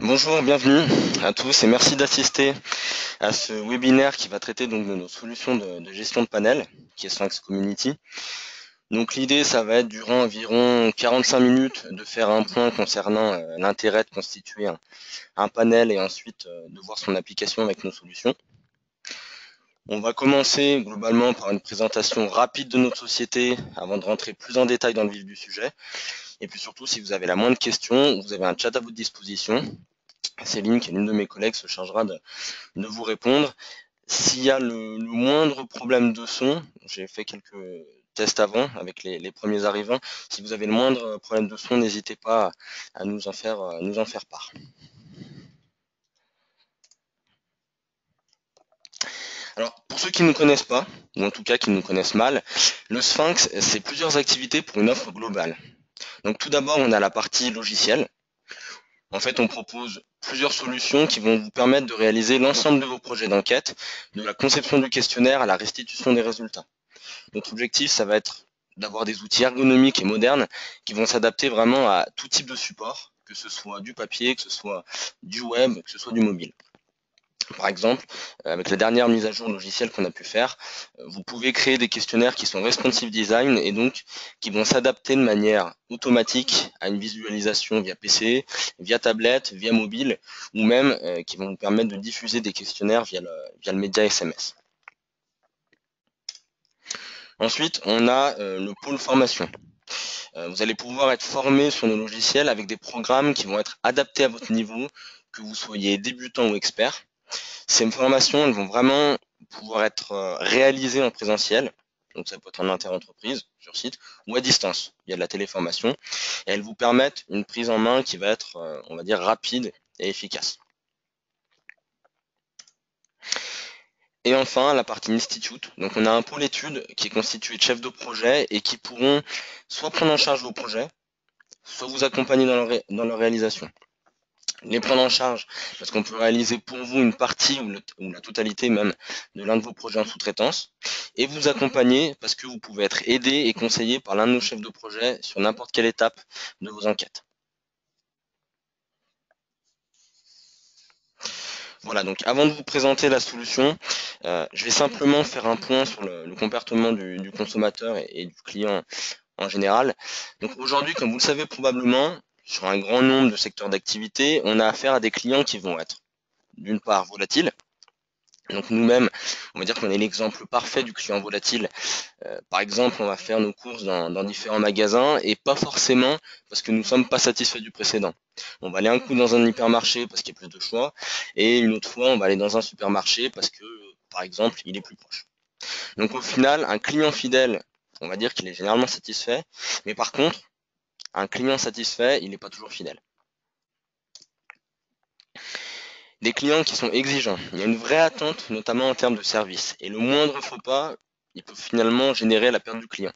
Bonjour, bienvenue à tous et merci d'assister à ce webinaire qui va traiter donc de nos solutions de gestion de panel, qui est Sphinx Community. Donc l'idée, ça va être durant environ 45 minutes de faire un point concernant l'intérêt de constituer un panel et ensuite de voir son application avec nos solutions. On va commencer globalement par une présentation rapide de notre société avant de rentrer plus en détail dans le vif du sujet. Et puis surtout, si vous avez la moindre question, vous avez un chat à votre disposition. Céline, qui est l'une de mes collègues, se chargera de vous répondre. S'il y a le moindre problème de son, j'ai fait quelques tests avant avec les premiers arrivants. Si vous avez le moindre problème de son, n'hésitez pas à nous en faire part. Alors, pour ceux qui ne nous connaissent pas, ou en tout cas qui nous connaissent mal, le Sphinx, c'est plusieurs activités pour une offre globale. Donc tout d'abord, on a la partie logicielle. En fait, on propose plusieurs solutions qui vont vous permettre de réaliser l'ensemble de vos projets d'enquête, de la conception du questionnaire à la restitution des résultats. Notre objectif, ça va être d'avoir des outils ergonomiques et modernes qui vont s'adapter vraiment à tout type de support, que ce soit du papier, que ce soit du web, que ce soit du mobile. Par exemple, avec la dernière mise à jour logicielle qu'on a pu faire, vous pouvez créer des questionnaires qui sont responsive design et donc qui vont s'adapter de manière automatique à une visualisation via PC, via tablette, via mobile, ou même qui vont vous permettre de diffuser des questionnaires via le média SMS. Ensuite, on a le pôle formation. Vous allez pouvoir être formé sur nos logiciels avec des programmes qui vont être adaptés à votre niveau, que vous soyez débutant ou expert. Ces formations, elles vont vraiment pouvoir être réalisées en présentiel, donc ça peut être en inter-entreprise, sur site, ou à distance. Il y a de la téléformation, et elles vous permettent une prise en main qui va être, on va dire, rapide et efficace. Et enfin, la partie institute. Donc on a un pôle études qui est constitué de chefs de projet et qui pourront soit prendre en charge vos projets, soit vous accompagner dans leur réalisation. Les prendre en charge, parce qu'on peut réaliser pour vous une partie ou la totalité même de l'un de vos projets en sous-traitance, et vous accompagner parce que vous pouvez être aidé et conseillé par l'un de nos chefs de projet sur n'importe quelle étape de vos enquêtes. Voilà, donc avant de vous présenter la solution, je vais simplement faire un point sur le comportement du consommateur et du client en général. Donc aujourd'hui, comme vous le savez probablement, sur un grand nombre de secteurs d'activité, on a affaire à des clients qui vont être d'une part volatiles. Donc nous-mêmes, on va dire qu'on est l'exemple parfait du client volatile. Par exemple, on va faire nos courses dans différents magasins et pas forcément parce que nous ne sommes pas satisfaits du précédent. On va aller un coup dans un hypermarché parce qu'il y a plus de choix et une autre fois, on va aller dans un supermarché parce que, par exemple, il est plus proche. Donc au final, un client fidèle, on va dire qu'il est généralement satisfait, mais par contre, un client satisfait, il n'est pas toujours fidèle. Des clients qui sont exigeants. Il y a une vraie attente, notamment en termes de service. Et le moindre faux pas, il peut finalement générer la perte du client.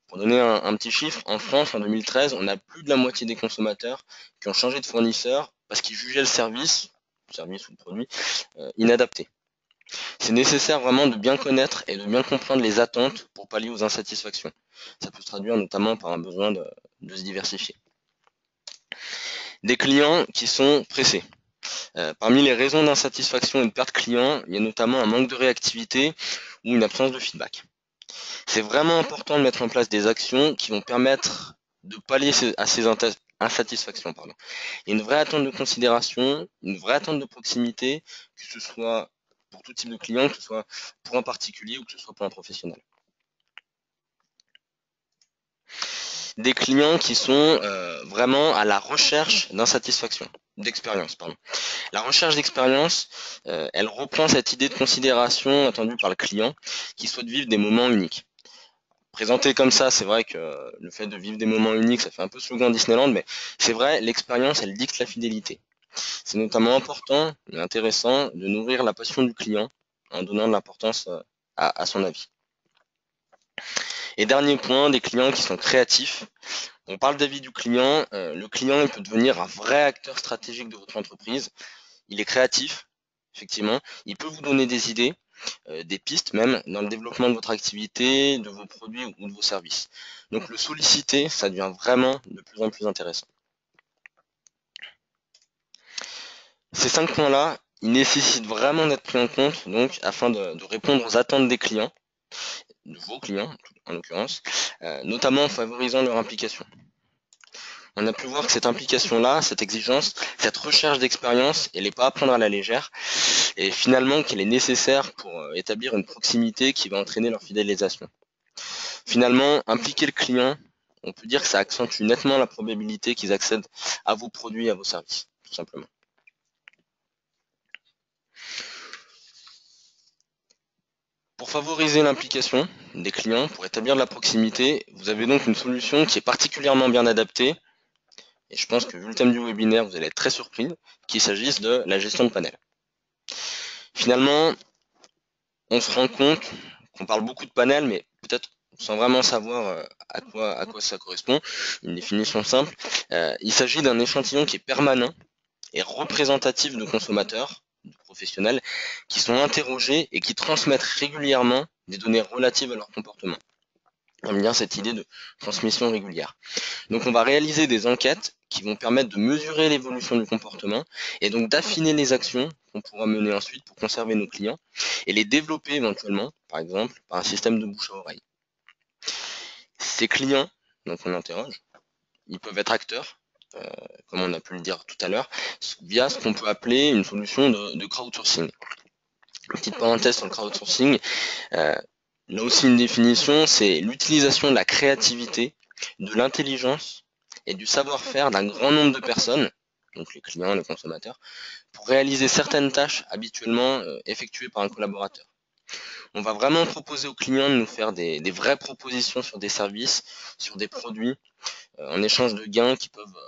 Pour donner un petit chiffre, en France, en 2013, on a plus de la moitié des consommateurs qui ont changé de fournisseur parce qu'ils jugeaient le service ou le produit, inadapté. C'est nécessaire vraiment de bien connaître et de bien comprendre les attentes pour pallier aux insatisfactions. Ça peut se traduire notamment par un besoin de se diversifier. Des clients qui sont pressés. Parmi les raisons d'insatisfaction et de perte client, il y a notamment un manque de réactivité ou une absence de feedback. C'est vraiment important de mettre en place des actions qui vont permettre de pallier à ces insatisfactions. Pardon. Il y a une vraie attente de considération, une vraie attente de proximité, que ce soit pour tout type de client, que ce soit pour un particulier ou que ce soit pour un professionnel. Des clients qui sont vraiment à la recherche d'insatisfaction, d'expérience, pardon. La recherche d'expérience, elle reprend cette idée de considération attendue par le client qui souhaite vivre des moments uniques. Présenté comme ça, c'est vrai que le fait de vivre des moments uniques, ça fait un peu slogan Disneyland, mais c'est vrai, l'expérience, elle dicte la fidélité. C'est notamment important et intéressant de nourrir la passion du client en donnant de l'importance à son avis. Et dernier point, des clients qui sont créatifs. On parle d'avis du client. Le client, il peut devenir un vrai acteur stratégique de votre entreprise. Il est créatif, effectivement. Il peut vous donner des idées, des pistes même dans le développement de votre activité, de vos produits ou de vos services. Donc le solliciter, ça devient vraiment de plus en plus intéressant. Ces 5 points-là, ils nécessitent vraiment d'être pris en compte, donc afin de répondre aux attentes des clients, de vos clients en l'occurrence, notamment en favorisant leur implication. On a pu voir que cette implication-là, cette exigence, cette recherche d'expérience, elle n'est pas à prendre à la légère, et finalement qu'elle est nécessaire pour établir une proximité qui va entraîner leur fidélisation. Finalement, impliquer le client, on peut dire que ça accentue nettement la probabilité qu'ils accèdent à vos produits, à vos services, tout simplement. Pour favoriser l'implication des clients, pour établir de la proximité, vous avez donc une solution qui est particulièrement bien adaptée, et je pense que vu le thème du webinaire, vous allez être très surpris, qu'il s'agisse de la gestion de panel. Finalement, on se rend compte qu'on parle beaucoup de panel, mais peut-être sans vraiment savoir à quoi ça correspond. Une définition simple, il s'agit d'un échantillon qui est permanent et représentatif de consommateurs, de professionnels, qui sont interrogés et qui transmettent régulièrement des données relatives à leur comportement. On aime bien cette idée de transmission régulière. Donc on va réaliser des enquêtes qui vont permettre de mesurer l'évolution du comportement et donc d'affiner les actions qu'on pourra mener ensuite pour conserver nos clients et les développer éventuellement, par exemple, par un système de bouche à oreille. Ces clients, donc on interroge, ils peuvent être acteurs, comme on a pu le dire tout à l'heure, via ce qu'on peut appeler une solution de crowdsourcing. Petite parenthèse sur le crowdsourcing, là aussi une définition, c'est l'utilisation de la créativité, de l'intelligence et du savoir-faire d'un grand nombre de personnes, donc les clients, les consommateurs, pour réaliser certaines tâches habituellement effectuées par un collaborateur. On va vraiment proposer aux clients de nous faire des vraies propositions sur des services, sur des produits, en échange de gains qui peuvent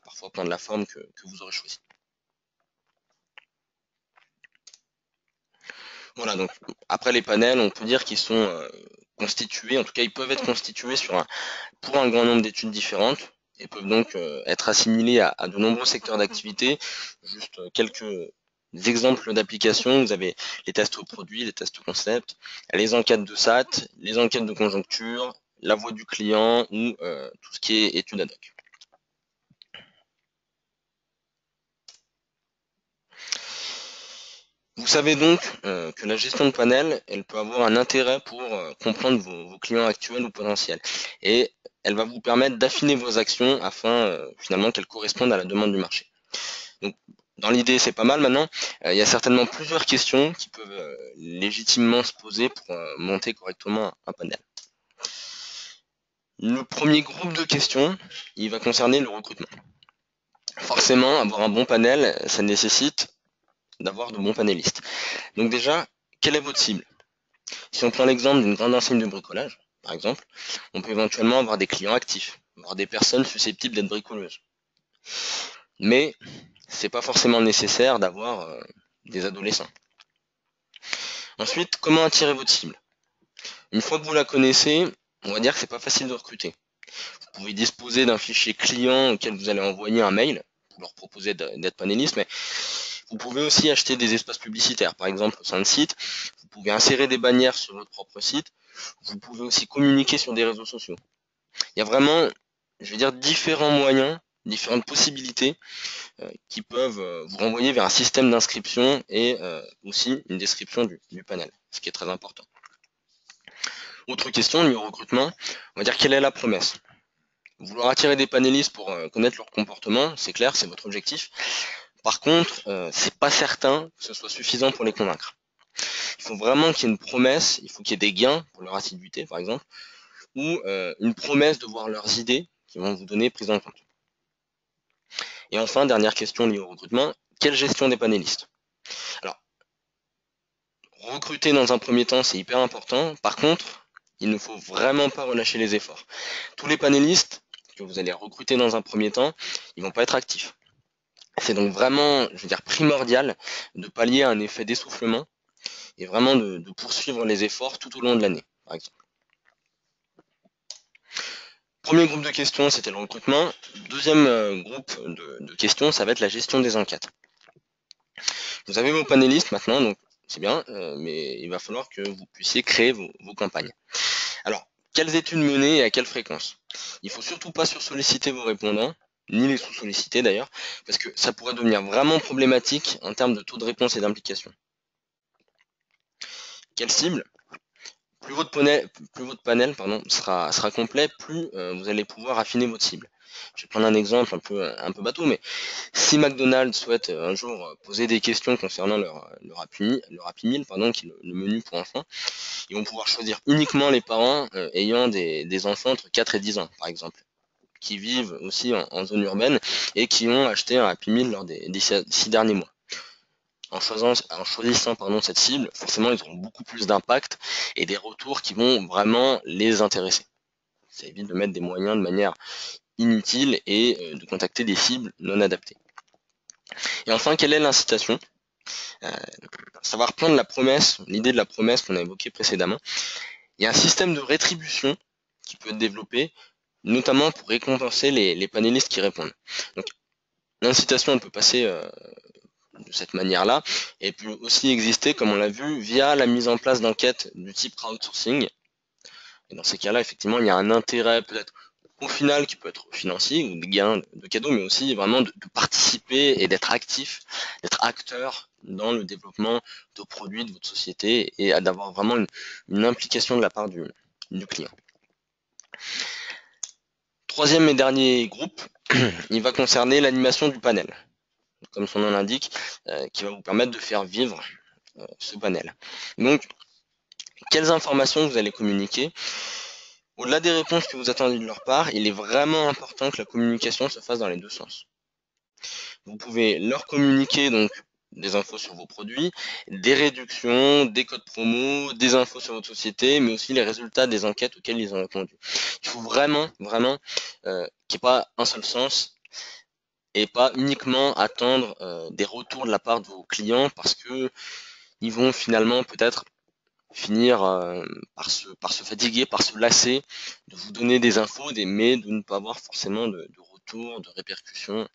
parfois prendre la forme que vous aurez choisi. Voilà, donc après les panels, on peut dire qu'ils sont constitués, en tout cas ils peuvent être constitués pour un grand nombre d'études différentes et peuvent donc être assimilés à de nombreux secteurs d'activité. Juste quelques exemples d'applications, vous avez les tests produits, les tests concept, les enquêtes de SAT, les enquêtes de conjoncture, la voix du client ou tout ce qui est études ad hoc. Vous savez donc que la gestion de panel, elle peut avoir un intérêt pour comprendre vos clients actuels ou potentiels. Et elle va vous permettre d'affiner vos actions afin finalement qu'elles correspondent à la demande du marché. Donc, dans l'idée, c'est pas mal maintenant. Il y a certainement plusieurs questions qui peuvent légitimement se poser pour monter correctement un panel. Le premier groupe de questions, il va concerner le recrutement. Forcément, avoir un bon panel, ça nécessite d'avoir de bons panélistes. Donc déjà, quelle est votre cible? Si on prend l'exemple d'une grande enseigne de bricolage, par exemple, on peut éventuellement avoir des clients actifs, avoir des personnes susceptibles d'être bricoleuses. Mais c'est pas forcément nécessaire d'avoir des adolescents. Ensuite, comment attirer votre cible? Une fois que vous la connaissez, on va dire que c'est pas facile de recruter. Vous pouvez disposer d'un fichier client auquel vous allez envoyer un mail pour leur proposer d'être panéliste, mais vous pouvez aussi acheter des espaces publicitaires, par exemple au sein de sites. Vous pouvez insérer des bannières sur votre propre site. Vous pouvez aussi communiquer sur des réseaux sociaux. Il y a vraiment, je veux dire, différents moyens, différentes possibilités qui peuvent vous renvoyer vers un système d'inscription et aussi une description du panel, ce qui est très important. Autre question liée au recrutement, on va dire quelle est la promesse. Vouloir attirer des panélistes pour connaître leur comportement, c'est clair, c'est votre objectif. Par contre, c'est pas certain que ce soit suffisant pour les convaincre. Il faut vraiment qu'il y ait une promesse, il faut qu'il y ait des gains pour leur assiduité, par exemple, ou une promesse de voir leurs idées qui vont vous donner prise en compte. Et enfin, dernière question liée au recrutement, quelle gestion des panélistes? Alors, recruter dans un premier temps, c'est hyper important. Par contre, il ne faut vraiment pas relâcher les efforts. Tous les panélistes que vous allez recruter dans un premier temps, ils vont pas être actifs. C'est donc vraiment, je veux dire, primordial de pallier un effet d'essoufflement et vraiment de poursuivre les efforts tout au long de l'année, par exemple. Premier groupe de questions, c'était le recrutement. Deuxième groupe de questions, ça va être la gestion des enquêtes. Vous avez vos panélistes maintenant, donc c'est bien, mais il va falloir que vous puissiez créer vos campagnes. Alors, quelles études mener et à quelle fréquence? Il ne faut surtout pas sursolliciter vos répondants, ni les sous-solliciter d'ailleurs, parce que ça pourrait devenir vraiment problématique en termes de taux de réponse et d'implication. Quelle cible? Plus votre panel sera complet, plus vous allez pouvoir affiner votre cible. Je vais prendre un exemple un peu bateau, mais si McDonald's souhaite un jour poser des questions concernant leur Happy Meal, qui est le menu pour enfants, ils vont pouvoir choisir uniquement les parents ayant des enfants entre 4 et 10 ans, par exemple, qui vivent aussi en zone urbaine et qui ont acheté un Happy Meal lors des 6 derniers mois. En choisissant cette cible, forcément, ils auront beaucoup plus d'impact et des retours qui vont vraiment les intéresser. Ça évite de mettre des moyens de manière inutile et de contacter des cibles non adaptées. Et enfin, quelle est l'incitation? Savoir prendre la promesse, l'idée de la promesse qu'on a évoquée précédemment. Il y a un système de rétribution qui peut être développé, notamment pour récompenser les panélistes qui répondent. Donc, l'incitation, elle peut passer de cette manière-là, et peut aussi exister, comme on l'a vu, via la mise en place d'enquêtes du type crowdsourcing. Et dans ces cas-là, effectivement, il y a un intérêt peut-être au final qui peut être financier ou des gains de cadeaux, mais aussi vraiment de participer et d'être actif, d'être acteur dans le développement de produits de votre société et d'avoir vraiment une implication de la part du client. Troisième et dernier groupe, il va concerner l'animation du panel, comme son nom l'indique, qui va vous permettre de faire vivre ce panel. Donc, quelles informations vous allez communiquer? Au-delà des réponses que vous attendez de leur part, il est vraiment important que la communication se fasse dans les deux sens. Vous pouvez leur communiquer donc des infos sur vos produits, des réductions, des codes promo, des infos sur votre société, mais aussi les résultats des enquêtes auxquelles ils ont répondu. Il faut vraiment qu'il n'y ait pas un seul sens et pas uniquement attendre des retours de la part de vos clients parce que ils vont finalement peut-être finir par se fatiguer, par se lasser, de vous donner des infos, mais de ne pas avoir forcément de retour, de répercussions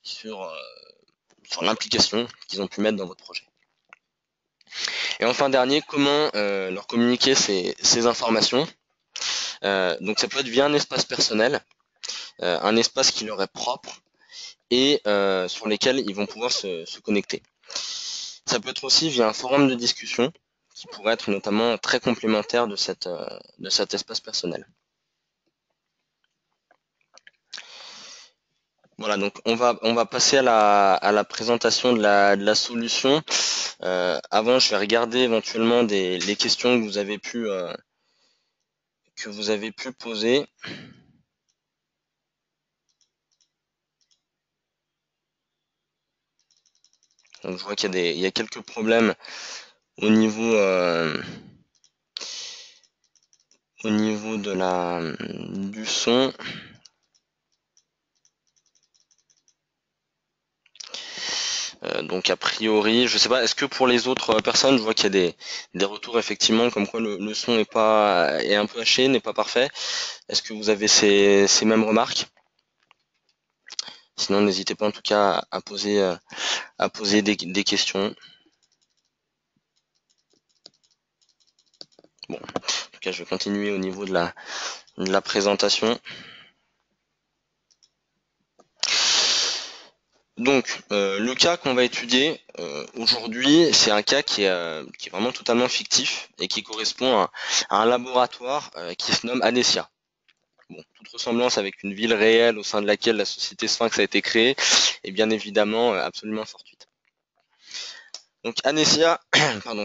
sur l'implication qu'ils ont pu mettre dans votre projet. Et enfin dernier, comment leur communiquer ces informations? Donc ça peut être via un espace personnel, un espace qui leur est propre et sur lesquels ils vont pouvoir se connecter. Ça peut être aussi via un forum de discussion qui pourrait être notamment très complémentaire de cet espace personnel. Voilà, donc on va passer à la présentation de la solution. Avant, je vais regarder éventuellement les questions que vous avez pu poser. Donc je vois qu'il y a quelques problèmes au niveau du son. Donc a priori, je sais pas, est-ce que pour les autres personnes, je vois qu'il y a des retours effectivement comme quoi le son est un peu haché, n'est pas parfait. Est-ce que vous avez ces mêmes remarques? Sinon, n'hésitez pas en tout cas à poser des questions. Bon, en tout cas, je vais continuer au niveau de la présentation. Donc, le cas qu'on va étudier aujourd'hui, c'est un cas qui est vraiment totalement fictif et qui correspond à un laboratoire qui se nomme Anesia. Bon, toute ressemblance avec une ville réelle au sein de laquelle la société Sphinx a été créée est bien évidemment absolument fortuite. Donc Anesia,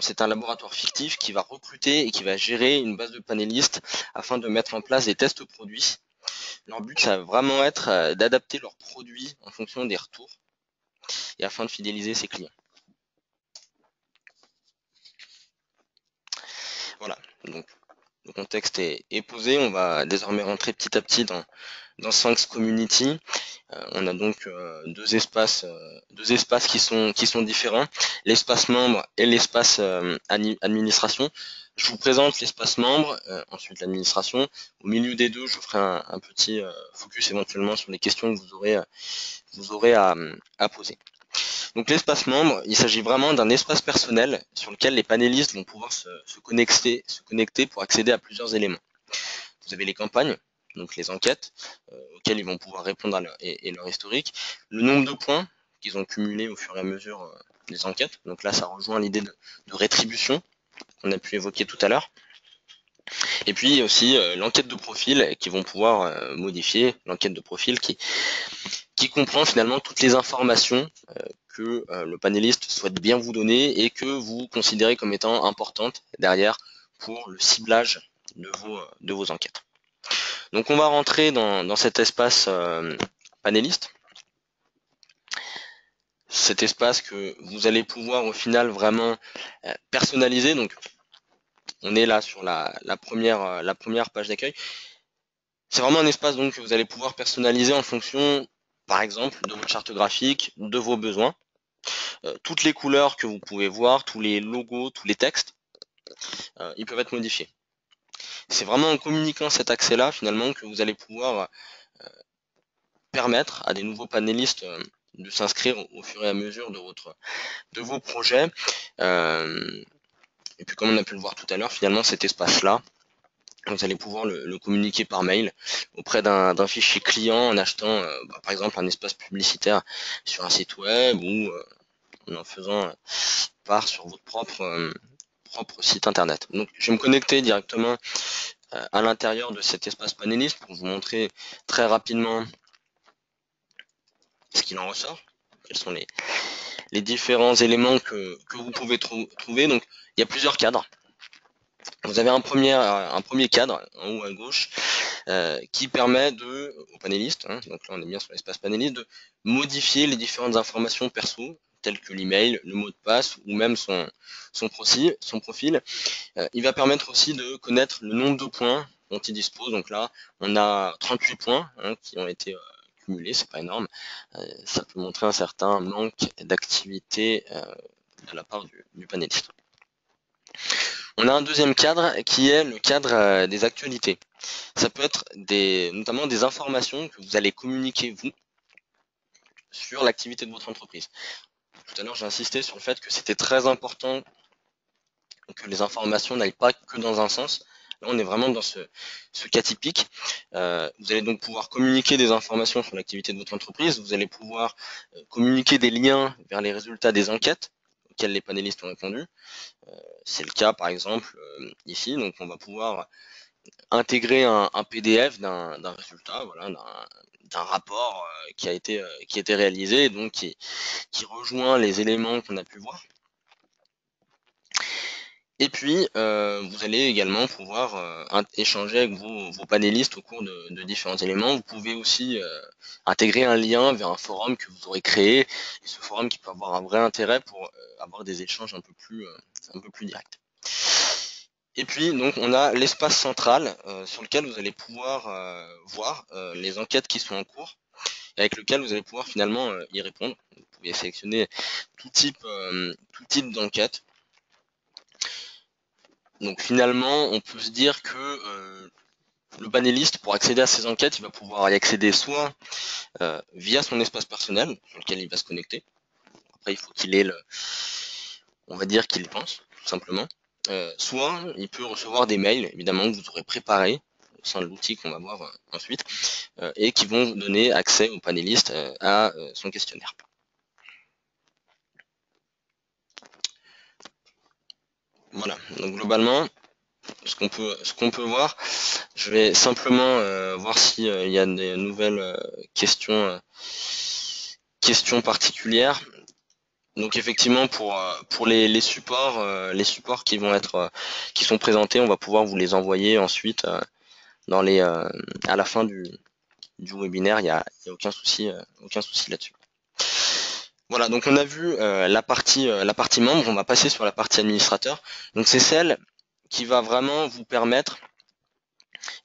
c'est un laboratoire fictif qui va recruter et qui va gérer une base de panélistes afin de mettre en place des tests produits. Leur but, ça va vraiment être d'adapter leurs produits en fonction des retours et afin de fidéliser ses clients. Voilà, donc le contexte est posé. On va désormais rentrer petit à petit dans Sphinx Community. On a donc deux espaces qui sont différents, l'espace membre et l'espace administration. Je vous présente l'espace membre, ensuite l'administration. Au milieu des deux, je ferai un petit focus éventuellement sur les questions que vous aurez à poser. Donc l'espace membre, il s'agit vraiment d'un espace personnel sur lequel les panélistes vont pouvoir se connecter pour accéder à plusieurs éléments. Vous avez les campagnes, donc les enquêtes auxquelles ils vont pouvoir répondre et leur historique, le nombre de points qu'ils ont cumulés au fur et à mesure des enquêtes. Donc là, ça rejoint l'idée de rétribution qu'on a pu évoquer tout à l'heure. Et puis aussi l'enquête de profil qu'ils vont pouvoir modifier, l'enquête de profil qui comprend finalement toutes les informations que le panéliste souhaite bien vous donner et que vous considérez comme étant importantes derrière pour le ciblage de vos enquêtes. Donc on va rentrer dans cet espace panéliste, cet espace que vous allez pouvoir au final vraiment personnaliser. Donc on est là sur la première page d'accueil. C'est vraiment un espace donc que vous allez pouvoir personnaliser en fonction, par exemple, de votre charte graphique, de vos besoins. Toutes les couleurs que vous pouvez voir, tous les logos, tous les textes, ils peuvent être modifiés. C'est vraiment en communiquant cet accès-là, finalement, que vous allez pouvoir permettre à des nouveaux panélistes de s'inscrire au fur et à mesure de vos projets. Et puis, comme on a pu le voir tout à l'heure, finalement, cet espace-là, vous allez pouvoir le communiquer par mail auprès d'un fichier client en achetant, par exemple, un espace publicitaire sur un site web ou en faisant part sur votre propre site internet. Donc je vais me connecter directement à l'intérieur de cet espace panéliste pour vous montrer très rapidement ce qu'il en ressort, quels sont les différents éléments que vous pouvez trouver. Donc il y a plusieurs cadres. Vous avez un premier cadre en haut à gauche qui permet au panéliste, donc là on est bien sur l'espace panéliste, de modifier les différentes informations perso telles que l'email, le mot de passe ou même son profil. Il va permettre aussi de connaître le nombre de points dont il dispose. Donc là, on a 38 points qui ont été cumulés, c'est pas énorme. Ça peut montrer un certain manque d'activité de la part du panéliste. On a un deuxième cadre qui est le cadre des actualités. Ça peut être notamment des informations que vous allez communiquer vous sur l'activité de votre entreprise. Tout à l'heure, j'ai insisté sur le fait que c'était très important que les informations n'aillent pas que dans un sens. Là, on est vraiment dans ce cas typique. Vous allez donc pouvoir communiquer des informations sur l'activité de votre entreprise. Vous allez pouvoir communiquer des liens vers les résultats des enquêtes auxquelles les panélistes ont répondu. C'est le cas, par exemple, ici. Donc, on va pouvoir intégrer un PDF d'un résultat, voilà, d'un rapport qui a été réalisé, donc qui rejoint les éléments qu'on a pu voir. Et puis, vous allez également pouvoir échanger avec vos panélistes au cours de différents éléments. Vous pouvez aussi intégrer un lien vers un forum que vous aurez créé, et ce forum qui peut avoir un vrai intérêt pour avoir des échanges un peu plus directs. Et puis, donc, on a l'espace central sur lequel vous allez pouvoir voir les enquêtes qui sont en cours, et avec lequel vous allez pouvoir finalement y répondre. Vous pouvez sélectionner tout type d'enquête. Donc finalement, on peut se dire que le panéliste, pour accéder à ces enquêtes, il va pouvoir y accéder soit via son espace personnel, sur lequel il va se connecter. Après, il faut qu'il ait on va dire qu'il y pense, tout simplement. Soit il peut recevoir des mails, évidemment, que vous aurez préparés au sein de l'outil qu'on va voir ensuite, et qui vont vous donner accès au panéliste à son questionnaire. Voilà, donc globalement, ce qu'on peut voir, je vais simplement voir s'il y a des nouvelles questions particulières. Donc effectivement pour les supports qui vont être qui sont présentés, on va pouvoir vous les envoyer ensuite dans à la fin du webinaire. Il y a aucun souci là-dessus. Voilà, donc on a vu la partie membre. On va passer sur la partie administrateur. Donc c'est celle qui va vraiment vous permettre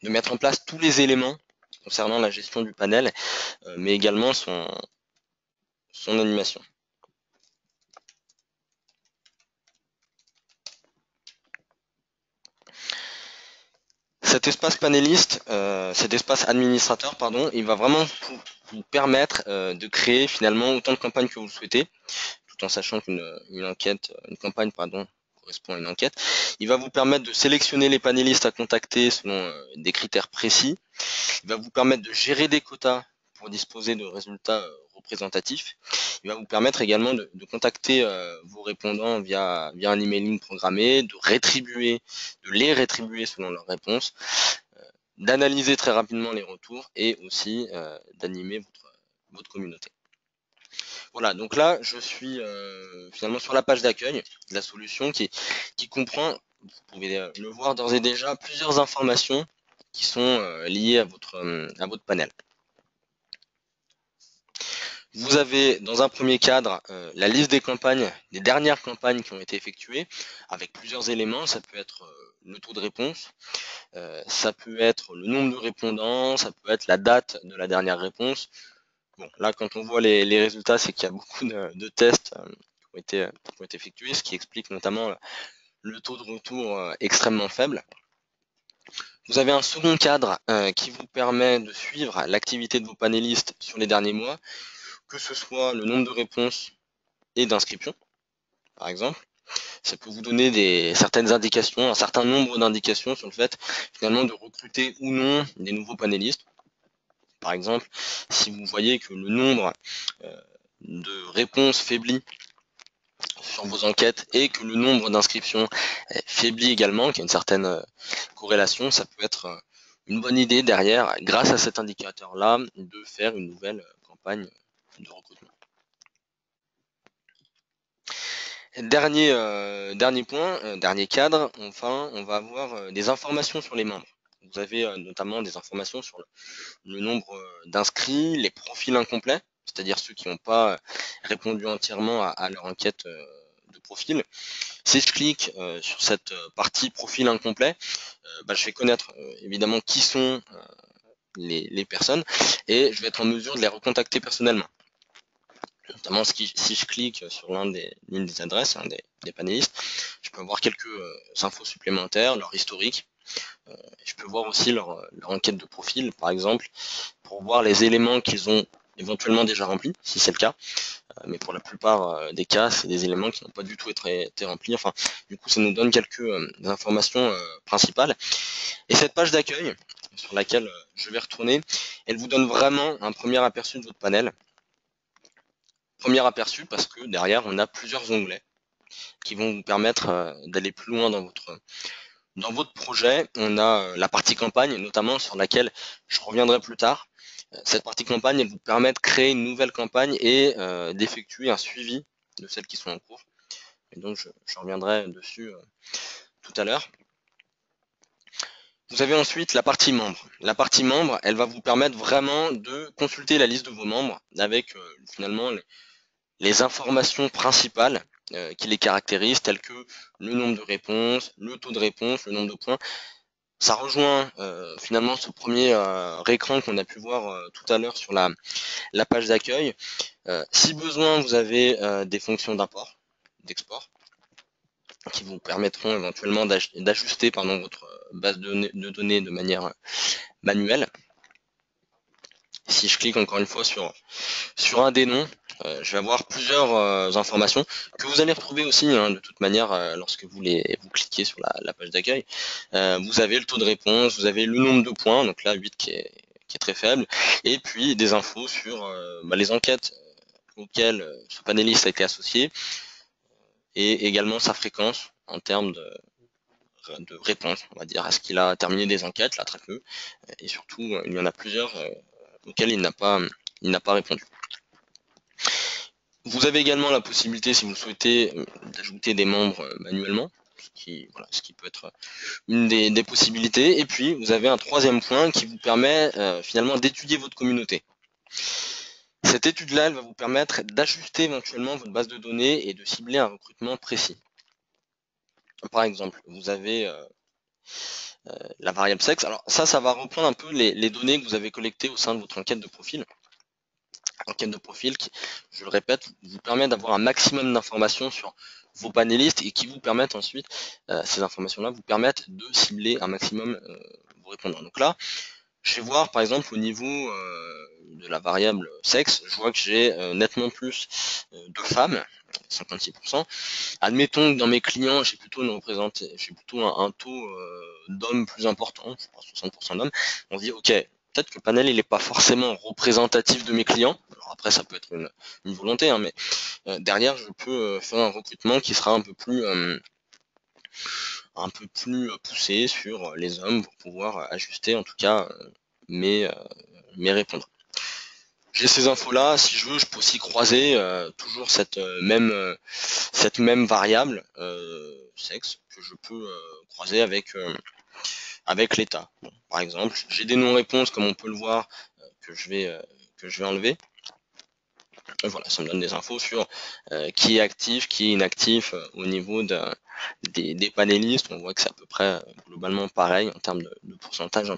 de mettre en place tous les éléments concernant la gestion du panel, mais également son animation. Cet espace panéliste, cet espace administrateur, pardon, il va vraiment vous permettre de créer finalement autant de campagnes que vous le souhaitez, tout en sachant qu'une campagne, correspond à une enquête. Il va vous permettre de sélectionner les panélistes à contacter selon des critères précis. Il va vous permettre de gérer des quotas pour disposer de résultats représentatifs. Il va vous permettre également de contacter vos répondants via un emailing programmé, de les rétribuer selon leurs réponses, d'analyser très rapidement les retours et aussi d'animer votre communauté. Voilà, donc là, je suis finalement sur la page d'accueil de la solution qui comprend, vous pouvez le voir d'ores et déjà, plusieurs informations qui sont liées à votre panel. Vous avez dans un premier cadre la liste des campagnes, des dernières campagnes qui ont été effectuées, avec plusieurs éléments. Ça peut être le taux de réponse, ça peut être le nombre de répondants, ça peut être la date de la dernière réponse. Bon, là, quand on voit les résultats, c'est qu'il y a beaucoup de tests qui ont été effectués, ce qui explique notamment le taux de retour extrêmement faible. Vous avez un second cadre qui vous permet de suivre l'activité de vos panélistes sur les derniers mois, que ce soit le nombre de réponses et d'inscriptions, par exemple. Ça peut vous donner certaines indications, un certain nombre d'indications sur le fait finalement de recruter ou non des nouveaux panélistes. Par exemple, si vous voyez que le nombre de réponses faiblit sur vos enquêtes et que le nombre d'inscriptions faiblit également, qu'il y a une certaine corrélation, ça peut être une bonne idée derrière, grâce à cet indicateur-là, de faire une nouvelle campagne de recrutement. Dernier point, dernier cadre, enfin, on va avoir des informations sur les membres. Vous avez notamment des informations sur le nombre d'inscrits, les profils incomplets, c'est-à-dire ceux qui n'ont pas répondu entièrement à leur enquête de profil. Si je clique sur cette partie profil incomplet, je vais connaître évidemment qui sont les personnes et je vais être en mesure de les recontacter personnellement. Notamment si je clique sur l'une des adresses, des panélistes, je peux voir quelques infos supplémentaires, leur historique. Je peux voir aussi leur enquête de profil, par exemple, pour voir les éléments qu'ils ont éventuellement déjà remplis, si c'est le cas. Mais pour la plupart des cas, c'est des éléments qui n'ont pas du tout été remplis. Enfin, du coup, ça nous donne quelques informations principales. Et cette page d'accueil, sur laquelle je vais retourner, elle vous donne vraiment un premier aperçu de votre panel. Premier aperçu parce que derrière, on a plusieurs onglets qui vont vous permettre d'aller plus loin dans votre projet. On a la partie campagne, notamment sur laquelle je reviendrai plus tard. Cette partie campagne, elle vous permet de créer une nouvelle campagne et d'effectuer un suivi de celles qui sont en cours. Et donc, je reviendrai dessus tout à l'heure. Vous avez ensuite la partie membre. La partie membre, elle va vous permettre vraiment de consulter la liste de vos membres avec finalement les informations principales qui les caractérisent, telles que le nombre de réponses, le taux de réponse, le nombre de points. Ça rejoint finalement ce premier écran qu'on a pu voir tout à l'heure sur la page d'accueil. Si besoin, vous avez des fonctions d'import, d'export, qui vous permettront éventuellement d'ajuster votre base de données de manière manuelle. Si je clique encore une fois sur un des noms, je vais avoir plusieurs informations que vous allez retrouver aussi de toute manière lorsque vous cliquez sur la page d'accueil. Vous avez le taux de réponse, vous avez le nombre de points, donc là 8 qui est très faible, et puis des infos sur les enquêtes auxquelles ce panéliste a été associé, et également sa fréquence en termes de réponse, on va dire, est-ce qu'il a terminé des enquêtes, là très peu, et surtout il y en a plusieurs auxquelles il n'a pas répondu. Vous avez également la possibilité, si vous souhaitez, d'ajouter des membres manuellement, ce qui peut être une des possibilités. Et puis, vous avez un troisième point qui vous permet finalement d'étudier votre communauté. Cette étude-là, elle va vous permettre d'ajuster éventuellement votre base de données et de cibler un recrutement précis. Par exemple, vous avez la variable sexe. Alors ça va reprendre un peu les données que vous avez collectées au sein de votre enquête de profil. Enquête de profil qui, je le répète, vous permet d'avoir un maximum d'informations sur vos panélistes et qui vous permettent ensuite, ces informations-là vous permettent de cibler un maximum vos répondants. Donc là, je vais voir par exemple au niveau de la variable sexe, je vois que j'ai nettement plus de femmes, 56%. Admettons que dans mes clients, j'ai plutôt un taux d'hommes plus important, je crois 60% d'hommes. On se dit, ok, peut-être que le panel il n'est pas forcément représentatif de mes clients. Alors après, ça peut être une volonté, hein, mais derrière, je peux faire un recrutement qui sera un peu plus poussé sur les hommes pour pouvoir ajuster en tout cas mes, euh, mes répondants. J'ai ces infos-là, si je veux, je peux aussi croiser toujours cette même variable sexe que je peux croiser avec l'état. Bon, par exemple, j'ai des non-réponses comme on peut le voir que je vais enlever. Et voilà, ça me donne des infos sur qui est actif, qui est inactif au niveau des panélistes. On voit que c'est à peu près globalement pareil en termes de pourcentage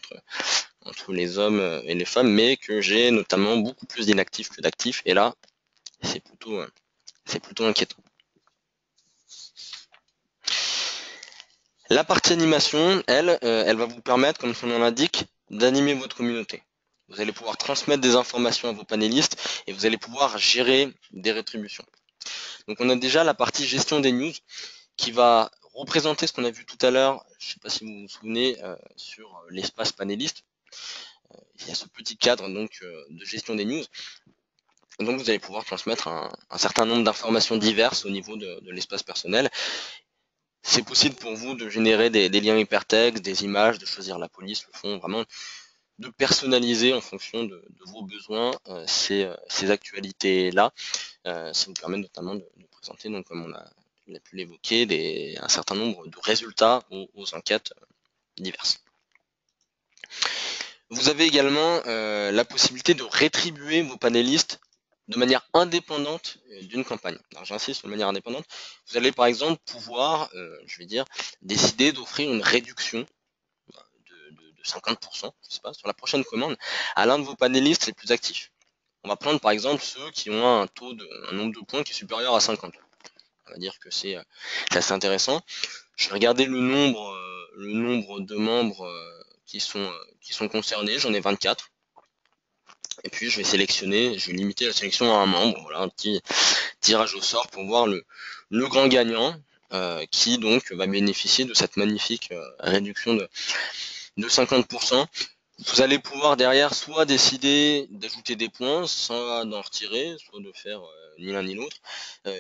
entre les hommes et les femmes, mais que j'ai notamment beaucoup plus d'inactifs que d'actifs. Et là, c'est plutôt inquiétant. La partie animation, elle va vous permettre, comme son nom l'indique, d'animer votre communauté. Vous allez pouvoir transmettre des informations à vos panélistes et vous allez pouvoir gérer des rétributions. Donc on a déjà la partie gestion des news qui va représenter ce qu'on a vu tout à l'heure, je ne sais pas si vous vous souvenez, sur l'espace panéliste. Il y a ce petit cadre donc de gestion des news. Et donc vous allez pouvoir transmettre un certain nombre d'informations diverses au niveau de l'espace personnel. C'est possible pour vous de générer des liens hypertextes, des images, de choisir la police, le fond, vraiment de personnaliser en fonction de vos besoins ces actualités-là. Ça vous permet notamment de présenter, donc, comme on a pu l'évoquer, un certain nombre de résultats aux enquêtes diverses. Vous avez également la possibilité de rétribuer vos panélistes de manière indépendante d'une campagne. Alors j'insiste, de manière indépendante. Vous allez par exemple pouvoir, je vais dire, décider d'offrir une réduction de 50%, je sais pas, sur la prochaine commande à l'un de vos panélistes les plus actifs. On va prendre par exemple ceux qui ont un nombre de points qui est supérieur à 50. On va dire que c'est assez intéressant. Je vais regarder le nombre de membres qui sont concernés. J'en ai 24. Et puis je vais sélectionner, je vais limiter la sélection à un membre. Voilà, un petit tirage au sort pour voir le grand gagnant qui donc va bénéficier de cette magnifique réduction de 50%. Vous allez pouvoir derrière soit décider d'ajouter des points, soit d'en retirer, soit de faire ni l'un ni l'autre.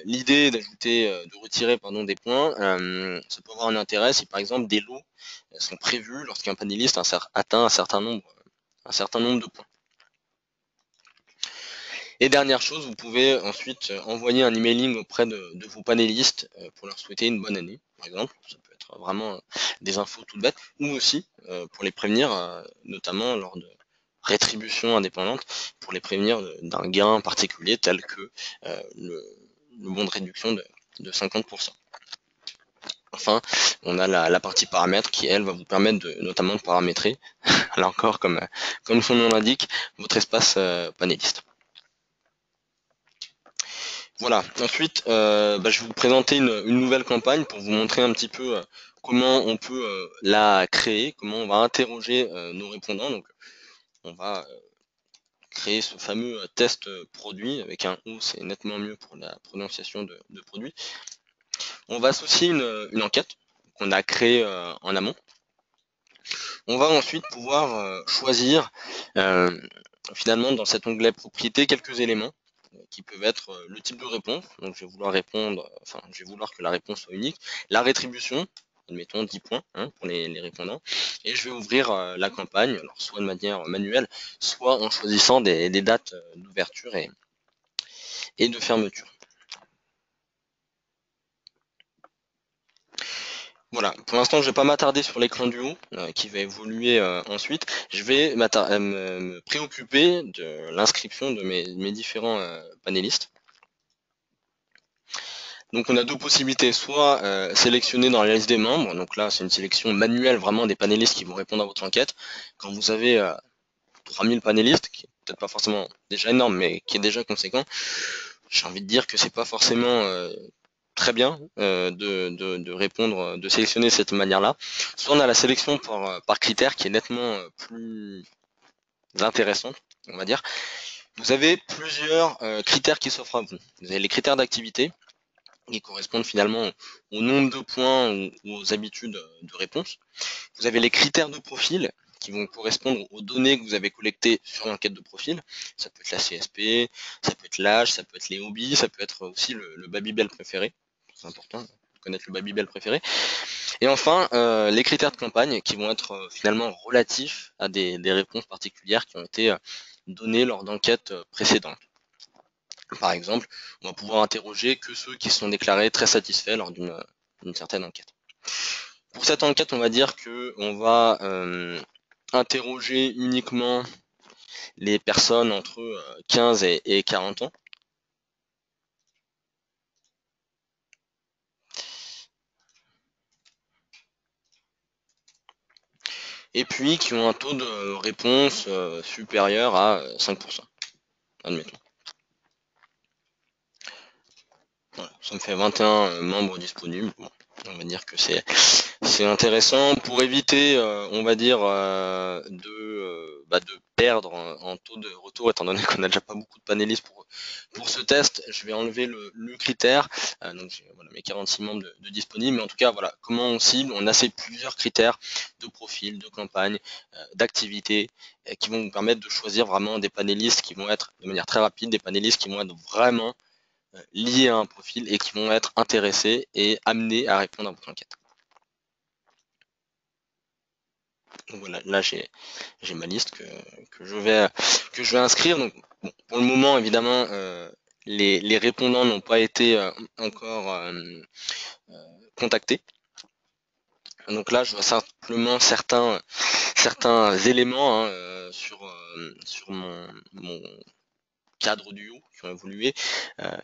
L'idée de retirer des points, ça peut avoir un intérêt si par exemple des lots sont prévus lorsqu'un panéliste atteint un certain nombre de points. Et dernière chose, vous pouvez ensuite envoyer un emailing auprès de vos panélistes pour leur souhaiter une bonne année, par exemple. Ça peut être vraiment des infos toutes bêtes, ou aussi pour les prévenir, notamment lors de rétributions indépendantes, pour les prévenir d'un gain particulier tel que le bon de réduction de 50%. Enfin, on a la partie paramètres qui, elle, va vous permettre notamment de paramétrer, là encore, comme son nom l'indique, votre espace panéliste. Voilà, ensuite je vais vous présenter une nouvelle campagne pour vous montrer un petit peu comment on peut la créer, comment on va interroger nos répondants. Donc on va créer ce fameux test produit, avec un O, c'est nettement mieux pour la prononciation de produit. On va associer une enquête qu'on a créée en amont. On va ensuite pouvoir choisir finalement dans cet onglet propriété quelques éléments qui peuvent être le type de réponse, donc je vais vouloir que la réponse soit unique, la rétribution, admettons 10 points pour les répondants, et je vais ouvrir la campagne, alors soit de manière manuelle, soit en choisissant des dates d'ouverture et de fermeture. Voilà, pour l'instant je ne vais pas m'attarder sur l'écran du haut qui va évoluer ensuite. Je vais me préoccuper de l'inscription de mes différents panélistes. Donc on a deux possibilités, soit sélectionner dans la liste des membres, donc là c'est une sélection manuelle vraiment des panélistes qui vont répondre à votre enquête. Quand vous avez 3000 panélistes, qui est peut-être pas forcément déjà énorme, mais qui est déjà conséquent, j'ai envie de dire que c'est pas forcément très bien de répondre, de sélectionner de cette manière-là. Soit on a la sélection par critère qui est nettement intéressantes, on va dire, vous avez plusieurs critères qui s'offrent à vous. Vous avez les critères d'activité, qui correspondent finalement au nombre de points ou aux habitudes de réponse. Vous avez les critères de profil, qui vont correspondre aux données que vous avez collectées sur l'enquête de profil. Ça peut être la CSP, ça peut être l'âge, ça peut être les hobbies, ça peut être aussi le Babybel préféré. C'est important de connaître le Babybel préféré. Et enfin, les critères de campagne qui vont être finalement relatifs à des réponses particulières qui ont été données lors d'enquêtes précédentes. Par exemple, on va pouvoir interroger que ceux qui sont déclarés très satisfaits lors d'une certaine enquête. Pour cette enquête, on va dire que on va interroger uniquement les personnes entre 15 et 40 ans. Et puis qui ont un taux de réponse supérieur à 5%, admettons. Voilà, ça me fait 21 membres disponibles. Bon, on va dire que c'est intéressant pour éviter, on va dire, de perdre en taux de retour, étant donné qu'on n'a déjà pas beaucoup de panélistes pour ce test. Je vais enlever le critère, donc j'ai voilà, mes 46 membres de disponibles, mais en tout cas, voilà, comment on cible, on a ces plusieurs critères de profil, de campagne, d'activité, qui vont vous permettre de choisir vraiment des panélistes qui vont être, de manière très rapide, des panélistes qui vont être vraiment liés à un profil et qui vont être intéressés et amenés à répondre à votre enquête. Donc voilà, là j'ai ma liste que je vais inscrire. Donc bon, pour le moment évidemment les répondants n'ont pas été encore contactés. Donc là je vois simplement certains éléments sur mon cadre du haut qui ont évolué.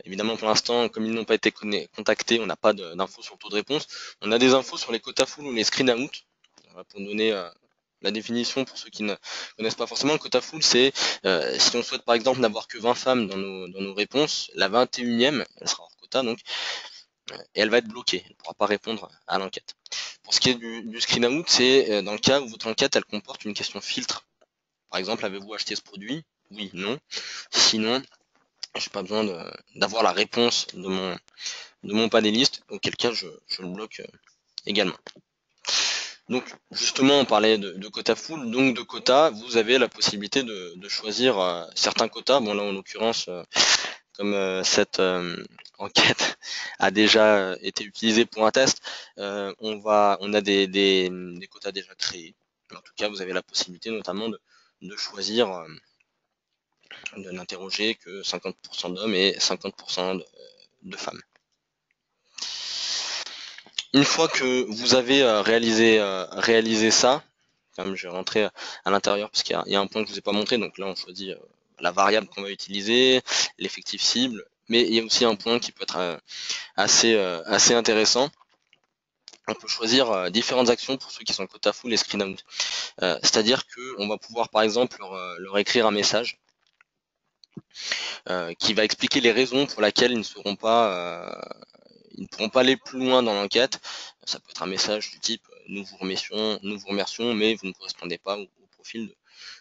Évidemment pour l'instant comme ils n'ont pas été contactés, on n'a pas d'infos sur le taux de réponse. On a des infos sur les quotas full ou les screen out. Pour donner la définition pour ceux qui ne connaissent pas forcément, le quota full, c'est si on souhaite par exemple n'avoir que 20 femmes dans nos réponses, la 21e, elle sera hors quota donc, et elle va être bloquée, elle ne pourra pas répondre à l'enquête. Pour ce qui est du screen out, c'est dans le cas où votre enquête elle comporte une question filtre. Par exemple, avez-vous acheté ce produit? Oui, non. Sinon, j'ai pas besoin d'avoir la réponse de mon panéliste, auquel cas je le bloque également. Donc justement on parlait de quota full, donc de quota, vous avez la possibilité de choisir certains quotas. Bon là en l'occurrence, comme cette enquête a déjà été utilisée pour un test, on a des quotas déjà créés. En tout cas vous avez la possibilité notamment de choisir de n'interroger que 50% d'hommes et 50% de femmes. Une fois que vous avez réalisé ça, comme je vais rentrer à l'intérieur parce qu'il y a un point que je vous ai pas montré, donc là on choisit la variable qu'on va utiliser, l'effectif cible, mais il y a aussi un point qui peut être assez intéressant. On peut choisir différentes actions pour ceux qui sont quota full et screen out. C'est-à-dire qu'on va pouvoir par exemple leur écrire un message qui va expliquer les raisons pour lesquelles ils ne pourront pas aller plus loin dans l'enquête. Ça peut être un message du type nous vous remercions, mais vous ne correspondez pas au profil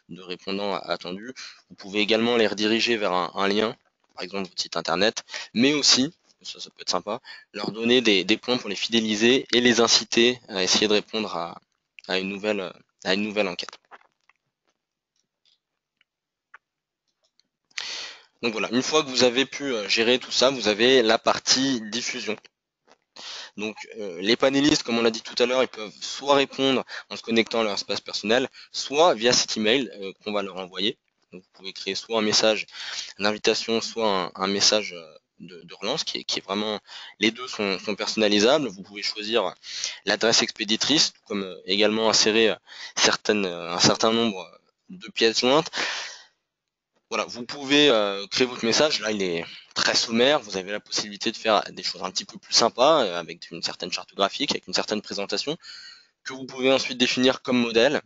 de répondants attendus. Vous pouvez également les rediriger vers un lien, par exemple votre site internet, mais aussi, ça peut être sympa, leur donner des points pour les fidéliser et les inciter à essayer de répondre à une nouvelle enquête. Donc voilà, une fois que vous avez pu gérer tout ça, vous avez la partie diffusion. Donc les panélistes, comme on l'a dit tout à l'heure, ils peuvent soit répondre en se connectant à leur espace personnel, soit via cet email qu'on va leur envoyer. Donc, vous pouvez créer soit un message d'invitation, soit un message de relance qui est vraiment, les deux sont personnalisables. Vous pouvez choisir l'adresse expéditrice, comme également insérer un certain nombre de pièces jointes. Voilà, vous pouvez créer votre message. Là, il est très sommaire. Vous avez la possibilité de faire des choses un petit peu plus sympas, avec une certaine charte graphique, avec une certaine présentation, que vous pouvez ensuite définir comme modèle,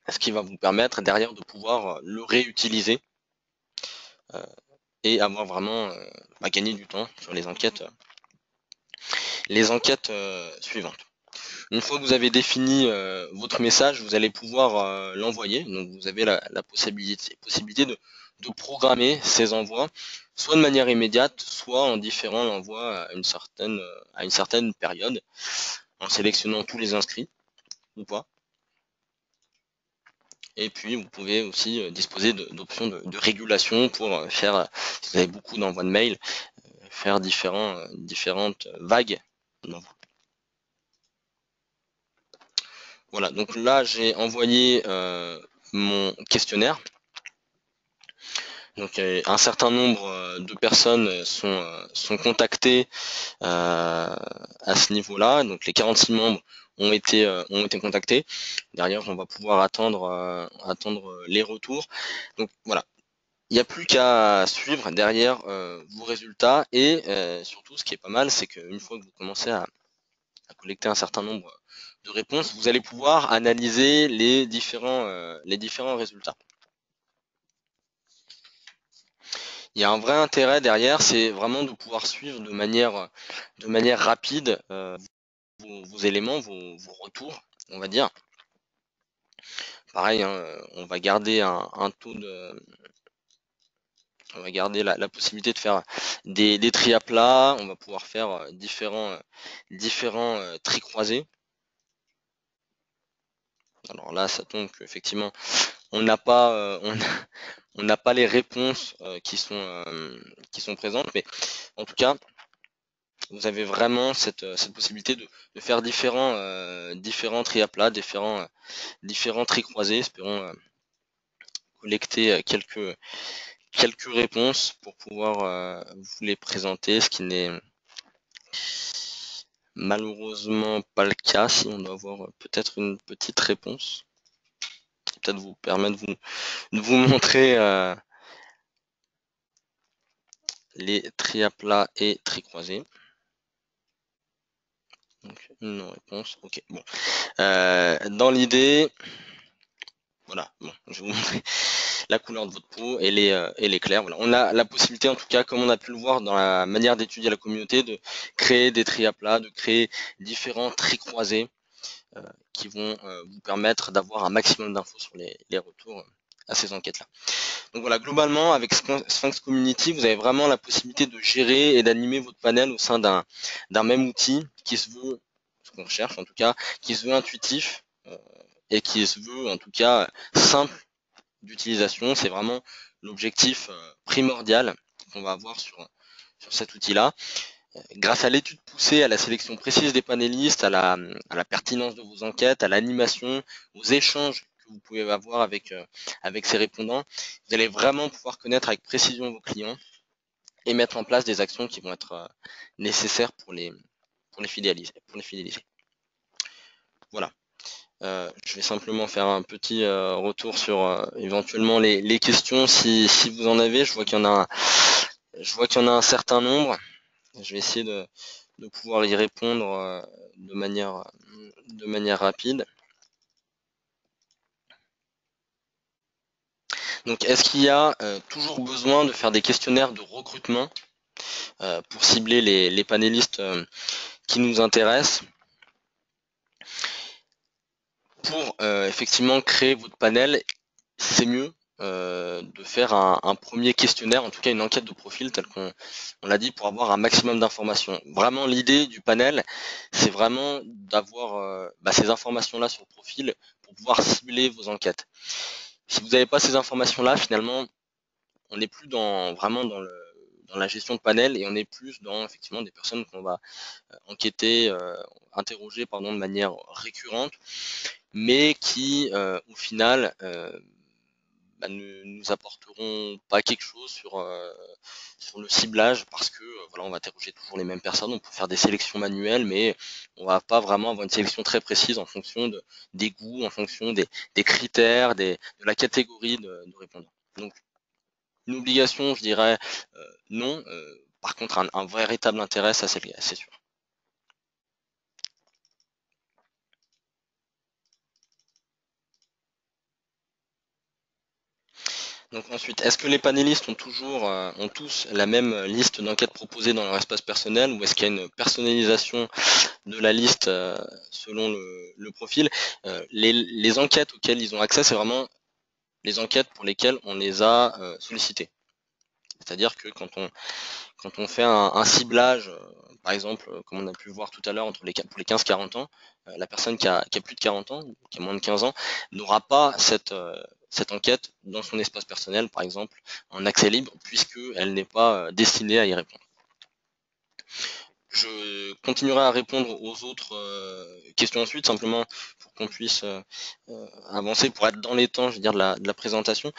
ce qui va vous permettre derrière de pouvoir le réutiliser et avoir vraiment gagné du temps sur les enquêtes suivantes. Une fois que vous avez défini votre message, vous allez pouvoir l'envoyer. Donc vous avez la possibilité de programmer ces envois, soit de manière immédiate, soit en différant l'envoi à une certaine période, en sélectionnant tous les inscrits ou pas. Et puis vous pouvez aussi disposer d'options de régulation pour faire, si vous avez beaucoup d'envois de mails, faire différentes vagues d'envois. Voilà, donc là j'ai envoyé mon questionnaire. Donc un certain nombre de personnes sont contactées à ce niveau-là. Donc les 46 membres ont été contactés. Derrière, on va pouvoir attendre les retours. Donc voilà, il n'y a plus qu'à suivre derrière vos résultats. Et surtout, ce qui est pas mal, c'est qu'une fois que vous commencez à collecter un certain nombre de réponses, vous allez pouvoir analyser les différents résultats. Il y a un vrai intérêt derrière, c'est vraiment de pouvoir suivre de manière rapide vos éléments, vos retours, on va dire. Pareil, hein, on va garder un taux de, on va garder la possibilité de faire des tris à plat. On va pouvoir faire différents tris croisés. Alors là, ça tombe qu'effectivement, on n'a pas, on n'a pas les réponses qui sont présentes, mais en tout cas, vous avez vraiment cette possibilité de faire différents tris à plat, différents tris croisés. Espérons collecter quelques réponses pour pouvoir vous les présenter, ce qui n'est malheureusement pas le cas. Si on doit avoir peut-être une petite réponse, peut-être vous permettre de vous montrer les tris à plat et tris croisés. Donc une réponse, ok. Bon, dans l'idée, voilà. Bon, je vais vous montrer la couleur de votre peau, elle est claire. Voilà. On a la possibilité, en tout cas, comme on a pu le voir dans la manière d'étudier la communauté, de créer des tris à plat, de créer différents tris croisés qui vont vous permettre d'avoir un maximum d'infos sur les retours à ces enquêtes-là. Donc voilà, globalement, avec Sphinx Community, vous avez vraiment la possibilité de gérer et d'animer votre panel au sein d'un même outil qui se veut, ce qu'on recherche en tout cas, qui se veut intuitif et qui se veut en tout cas simple d'utilisation. C'est vraiment l'objectif primordial qu'on va avoir sur cet outil-là. Grâce à l'étude poussée, à la sélection précise des panélistes, à la pertinence de vos enquêtes, à l'animation, aux échanges que vous pouvez avoir avec ces répondants, vous allez vraiment pouvoir connaître avec précision vos clients et mettre en place des actions qui vont être nécessaires pour les fidéliser. Voilà. Je vais simplement faire un petit retour sur éventuellement les questions si vous en avez. Je vois qu'il y en a un certain nombre. Je vais essayer de pouvoir y répondre de manière rapide. Donc, est-ce qu'il y a toujours besoin de faire des questionnaires de recrutement pour cibler les panélistes qui nous intéressent? Pour effectivement créer votre panel, c'est mieux de faire un premier questionnaire, en tout cas une enquête de profil, tel qu'on l'a dit, pour avoir un maximum d'informations. Vraiment, l'idée du panel, c'est vraiment d'avoir ces informations-là sur le profil pour pouvoir cibler vos enquêtes. Si vous n'avez pas ces informations-là, finalement, on n'est plus vraiment dans la gestion de panel et on est plus dans effectivement des personnes qu'on va enquêter, interroger de manière récurrente, mais qui au final ne nous apporteront pas quelque chose sur le ciblage parce que voilà, on va interroger toujours les mêmes personnes, on peut faire des sélections manuelles, mais on va pas vraiment avoir une sélection très précise en fonction des goûts, en fonction des critères, de la catégorie de répondants. Donc une obligation, je dirais non. Par contre, un véritable intérêt, ça c'est sûr. Donc ensuite, est-ce que les panélistes ont tous la même liste d'enquêtes proposées dans leur espace personnel ou est-ce qu'il y a une personnalisation de la liste selon le profil. Les enquêtes auxquelles ils ont accès, c'est vraiment les enquêtes pour lesquelles on les a sollicités. C'est-à-dire que quand on fait un ciblage, par exemple, comme on a pu voir tout à l'heure pour les 15-40 ans, la personne qui a plus de 40 ans, qui a moins de 15 ans, n'aura pas cette enquête dans son espace personnel, par exemple, en accès libre, puisqu'elle n'est pas destinée à y répondre. Je continuerai à répondre aux autres questions ensuite, simplement pour qu'on puisse avancer, pour être dans les temps, je veux dire, de la présentation.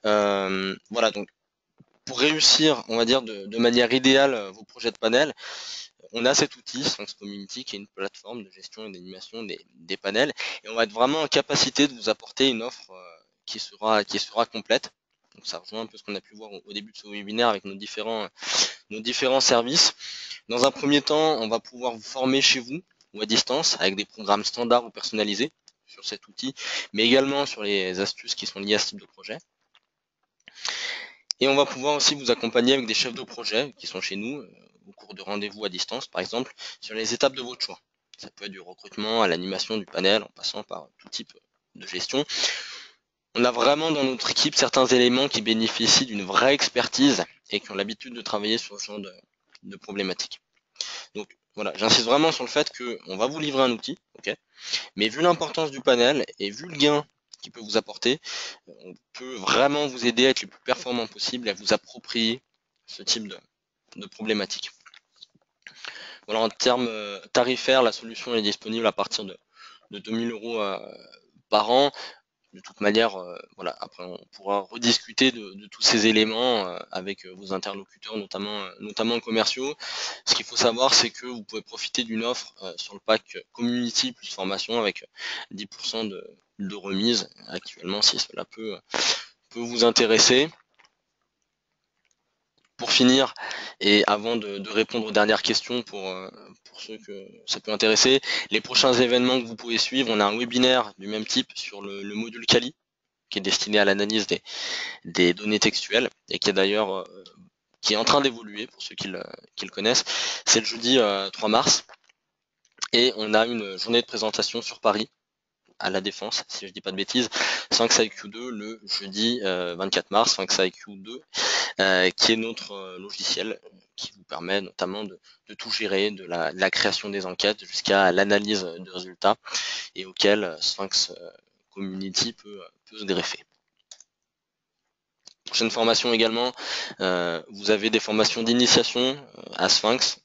Voilà, donc pour réussir, on va dire, de manière idéale vos projets de panel, on a cet outil, Sphinx Community, qui est une plateforme de gestion et d'animation des panels, et on va être vraiment en capacité de vous apporter une offre qui sera complète. Donc ça rejoint un peu ce qu'on a pu voir au début de ce webinaire avec nos différents services. Dans un premier temps, on va pouvoir vous former chez vous ou à distance avec des programmes standards ou personnalisés sur cet outil, mais également sur les astuces qui sont liées à ce type de projet. Et on va pouvoir aussi vous accompagner avec des chefs de projet qui sont chez nous, au cours de rendez-vous à distance par exemple, sur les étapes de votre choix. Ça peut être du recrutement à l'animation du panel, en passant par tout type de gestion. On a vraiment dans notre équipe certains éléments qui bénéficient d'une vraie expertise et qui ont l'habitude de travailler sur ce genre de problématiques. Donc voilà, j'insiste vraiment sur le fait qu'on va vous livrer un outil, ok, mais vu l'importance du panel et vu le gain qu'il peut vous apporter, on peut vraiment vous aider à être le plus performant possible et à vous approprier ce type de problématique. Voilà, en termes tarifaires, la solution est disponible à partir de 2000 euros par an. De toute manière, voilà, après on pourra rediscuter de tous ces éléments avec vos interlocuteurs, notamment commerciaux. Ce qu'il faut savoir, c'est que vous pouvez profiter d'une offre sur le pack Community plus formation avec 10% de remise actuellement, si cela peut vous intéresser. Pour finir, et avant de répondre aux dernières questions pour ceux que ça peut intéresser, les prochains événements que vous pouvez suivre, on a un webinaire du même type sur le module Kali, qui est destiné à l'analyse des données textuelles, et qui est d'ailleurs qui est en train d'évoluer pour ceux qui le connaissent. C'est le jeudi 3 mars, et on a une journée de présentation sur Paris, à la Défense, si je dis pas de bêtises, Sphinx IQ2 le jeudi 24 mars, Sphinx IQ2, qui est notre logiciel qui vous permet notamment de tout gérer, de la création des enquêtes jusqu'à l'analyse de résultats, et auquel Sphinx Community peut se greffer. Prochaine formation également, vous avez des formations d'initiation à Sphinx,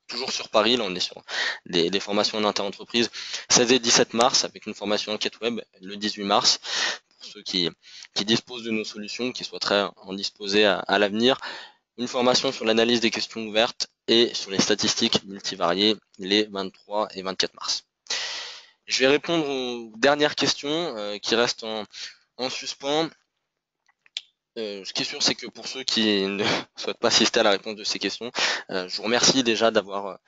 toujours sur Paris, là on est sur des formations en inter-entreprise, 16 et 17 mars, avec une formation enquête web le 18 mars, pour ceux qui disposent de nos solutions, qui souhaiteraient en disposer à l'avenir. Une formation sur l'analyse des questions ouvertes et sur les statistiques multivariées les 23 et 24 mars. Je vais répondre aux dernières questions qui restent en suspens. Ce qui est sûr, c'est que pour ceux qui ne souhaitent pas assister à la réponse de ces questions, je vous remercie déjà d'avoir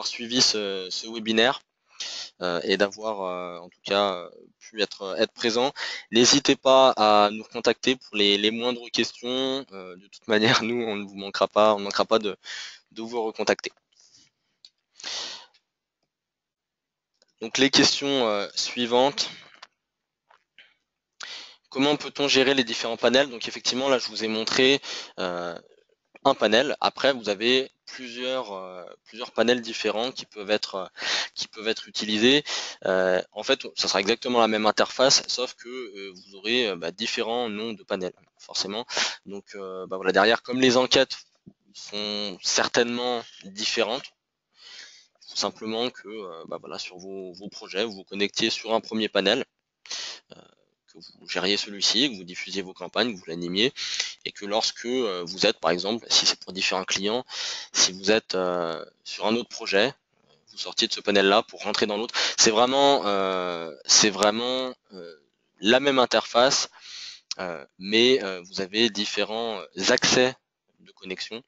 suivi ce webinaire et d'avoir en tout cas pu être présent. N'hésitez pas à nous contacter pour les moindres questions. De toute manière, nous, on ne vous manquera pas, de vous recontacter. Donc les questions suivantes. Comment peut-on gérer les différents panels? Donc effectivement, là, je vous ai montré un panel. Après, vous avez plusieurs panels différents qui peuvent être utilisés. En fait, ça sera exactement la même interface, sauf que vous aurez différents noms de panels, forcément. Donc voilà, derrière, comme les enquêtes sont certainement différentes, il faut simplement que voilà, sur vos projets, vous vous connectiez sur un premier panel, que vous gériez celui-ci, que vous diffusiez vos campagnes, que vous l'animiez, et que lorsque vous êtes, par exemple, si c'est pour différents clients, si vous êtes sur un autre projet, vous sortiez de ce panel-là pour rentrer dans l'autre. C'est vraiment la même interface, mais vous avez différents accès de connexion,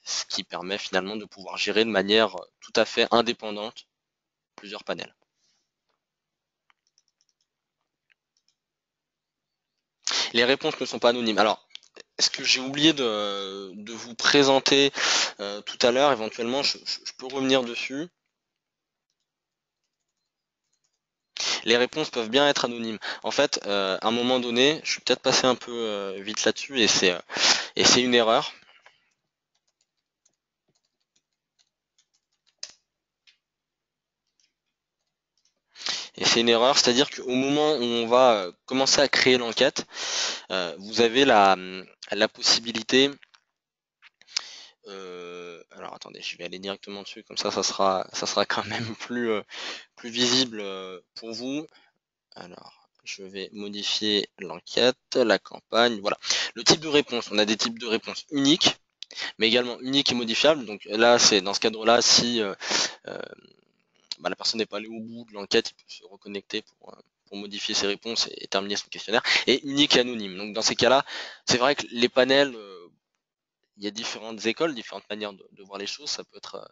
ce qui permet finalement de pouvoir gérer de manière tout à fait indépendante plusieurs panels. Les réponses ne sont pas anonymes. Alors, est-ce que j'ai oublié de vous présenter tout à l'heure? Éventuellement, je peux revenir dessus. les réponses peuvent bien être anonymes. En fait, à un moment donné, je suis peut-être passé un peu vite là-dessus et c'est une erreur. Et c'est une erreur, c'est-à-dire qu'au moment où on va commencer à créer l'enquête, vous avez la possibilité. Alors attendez, je vais aller directement dessus, comme ça sera quand même plus visible pour vous. Alors, je vais modifier l'enquête, la campagne, voilà. Le type de réponse, on a des types de réponses uniques, mais également uniques et modifiables. Donc là, c'est dans ce cadre-là, si euh, la personne n'est pas allée au bout de l'enquête, il peut se reconnecter pour modifier ses réponses et terminer son questionnaire. Et unique et anonyme. Donc dans ces cas-là, c'est vrai que les panels, il y a différentes écoles, différentes manières de voir les choses. Ça peut être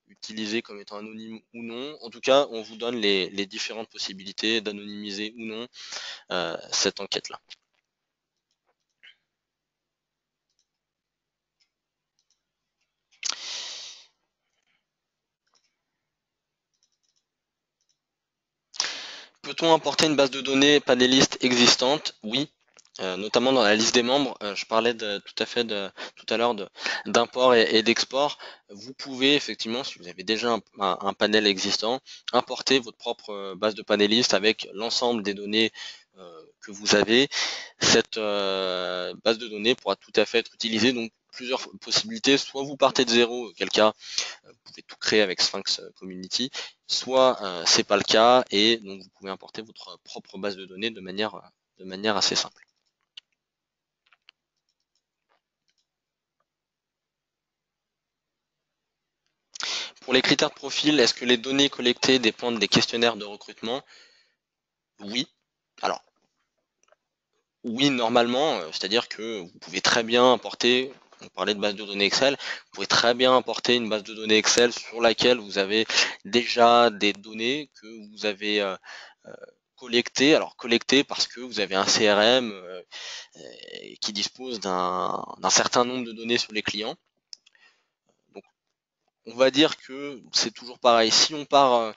utilisé comme étant anonyme ou non. En tout cas, on vous donne les différentes possibilités d'anonymiser ou non cette enquête-là. Peut-on importer une base de données panéliste existante? Oui, notamment dans la liste des membres. Je parlais tout à l'heure d'import et d'export. Vous pouvez effectivement, si vous avez déjà un panel existant, importer votre propre base de panélistes avec l'ensemble des données que vous avez. Cette base de données pourra tout à fait être utilisée. Donc plusieurs possibilités. Soit vous partez de zéro, auquel cas vous pouvez tout créer avec Sphinx Community, soit c'est pas le cas et donc vous pouvez importer votre propre base de données de manière assez simple. Pour les critères de profil, est-ce que les données collectées dépendent des questionnaires de recrutement? Oui. Alors, oui, normalement, c'est-à-dire que vous pouvez très bien importer, on parlait de base de données Excel, vous pouvez très bien importer une base de données Excel sur laquelle vous avez déjà des données que vous avez euh, collectées. Alors collectées parce que vous avez un CRM qui dispose d'un certain nombre de données sur les clients. Donc on va dire que c'est toujours pareil. Si on part